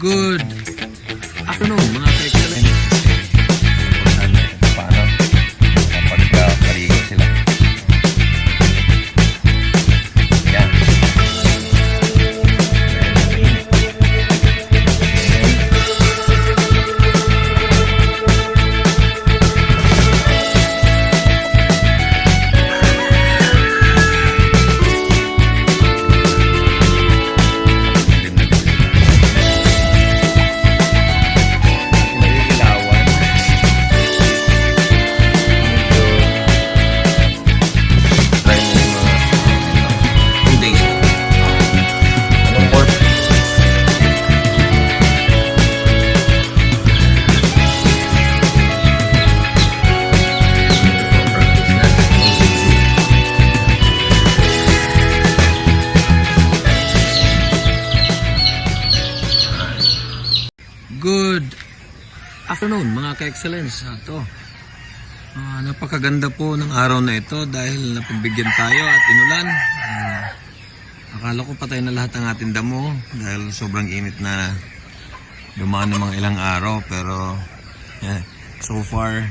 Good afternoon mga ka-excellent. Importante paano kapag paligo sila. Yan. Good afternoon mga ka-excellence. Ito, napakaganda po ng araw na ito dahil napagbigyan tayo at inulan. Akala ko patay na lahat ng ating damo dahil sobrang init na dumaan ng mga ilang araw, pero so far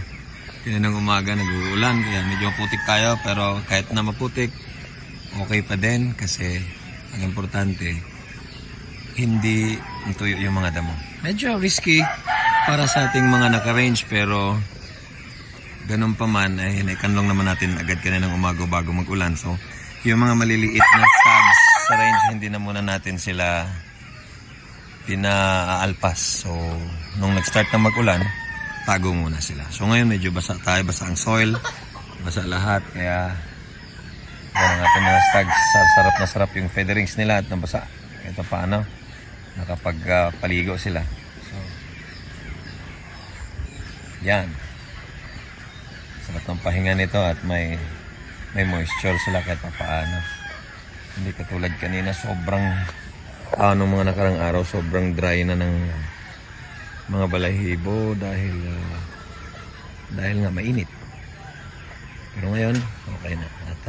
kaninang umaga nag-uulan kaya medyo putik tayo, pero kahit na maputik okay pa din kasi ang importante hindi tuyo yung mga damo. Medyo risky para sa ating mga naka-range, pero ganun pa man ay naikanlong naman natin agad kaninang umaga bago mag-ulan. So yung mga maliliit na stubs sa range, hindi na muna natin sila pinaalpas. So nung nag-start na mag-ulan, tago muna sila. So ngayon medyo basa tayo, basa ang soil, basa lahat, kaya yan ang ating mga stags. Sarap na sarap yung featherings nila at nabasa. Ito paano nakapagpaligo sila. So yan, sarap ng pahinga nito at may moisture sila kahit paano. Hindi katulad kanina, sobrang nung mga nakarang araw sobrang dry na ng mga balahibo dahil nga mainit. Pero ngayon okay na at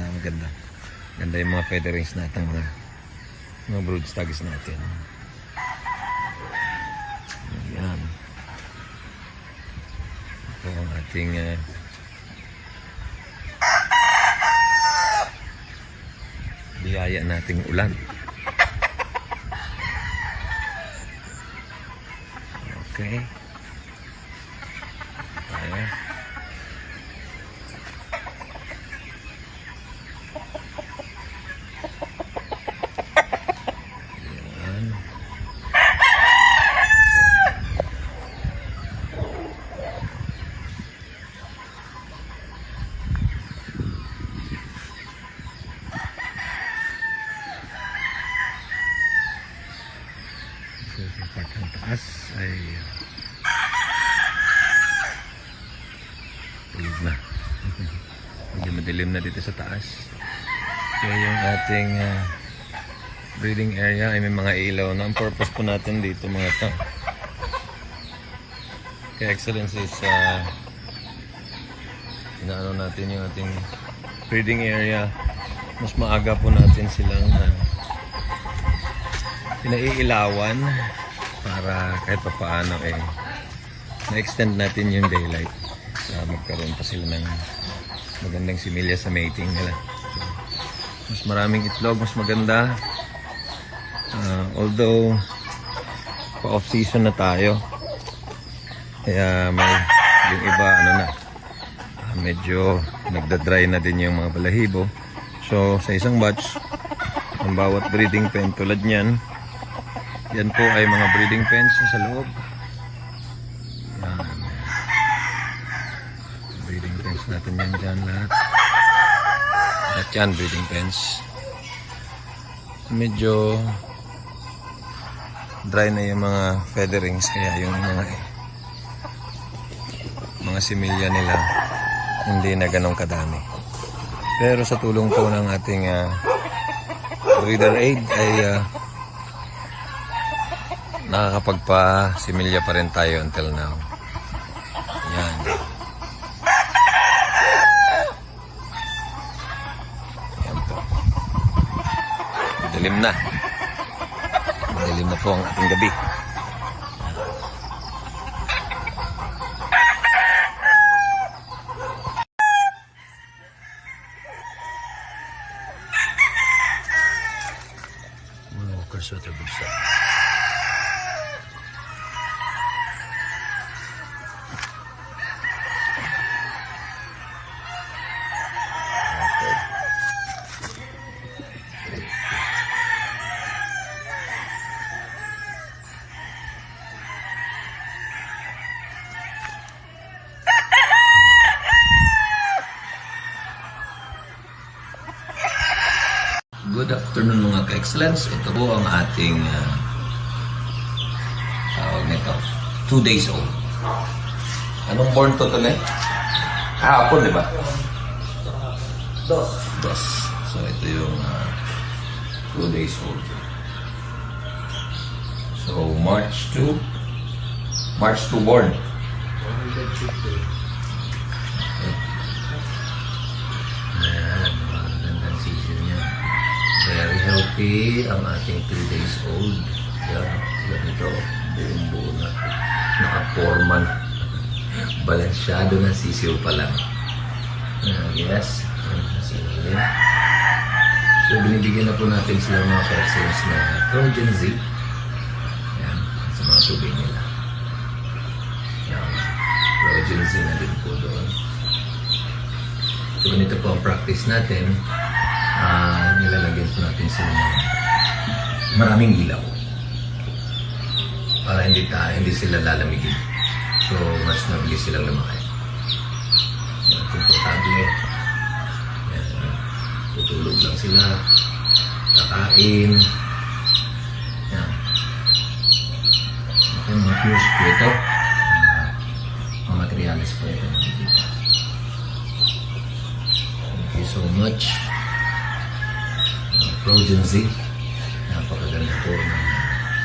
maganda yung mga featherings natin, mga brood stags natin. Yan, ito ang ating biyaya nating ulan. Okay. Ayan. Sa part ng taas ay tulog na. Medyo madilim na dito sa taas. Kaya yung ating breeding area ay may mga ilaw na. Ang purpose po natin dito mga to, kaya excellence is inaano natin yung ating breeding area. Mas maaga po natin silang pinaiilawan para kahit pa paano na-extend natin yung daylight para magkaroon pa sila ng magandang similya sa mating nila. So, mas maraming itlog, mas maganda. Although pa off season na tayo, kaya may yung iba medyo nagda-dry na din yung mga balahibo. So sa isang batch, ang bawat breeding pen tulad niyan, yan po ay mga breeding pens sa loob. Yan. Breeding pens natin yan dyan lahat. At yan, breeding pens. Medyo dry na yung mga featherings, kaya yung mga similya nila hindi na ganong kadami. Pero sa tulong po ng ating breeder aid ay nakakapagpa-similya pa rin tayo until now. Yan. Yan po. Madilim na. Madilim na po ang ating gabi. Sweater bulsa. Good afternoon mga ka-excellence. Ito po ang ating tawag nito, 2 days old. Anong born to tuloy? Hapon, di ba? Dos. So ito yung 2 days old. So March 2 born. Ayan, magandang season niya. Very healthy ang ating 2 days old. Yan, ganito, buong-buo na. Nakaporman. Balansyado na sisiw pa lang. Yes. Sisiw. So, binibigyan na po natin sila mga ka-excellence na Trojan Z. Yan, sa mga tubig nila. Yan, Trojan Z na din po doon. So, ganito po ang practice natin. Nilalagyan po natin sila ng maraming ilaw para hindi sila lalamigin. So, mas mabilis silang lumaki. Yan, komportable. Yan, tutulog lang sila, kakain. Yan. Okay, mga pures po ito. Mga materialis po ito. Thank you so much. Trojan Z. Napakaganda po ng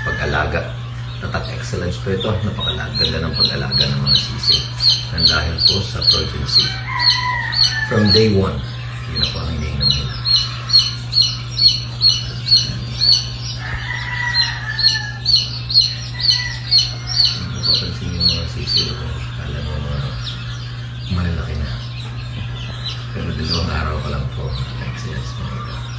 pag-alaga. Tatak excellence po ito. Napakaganda ng pag-alaga ng mga sisig. And dahil po sa Trojan Z. From day 1, yun na po ang iniinom nila. Kung mapapansin yung mga sisig ito, alam mo mga malalaki na. Pero 2 araw pa lang po. Excellence po ito.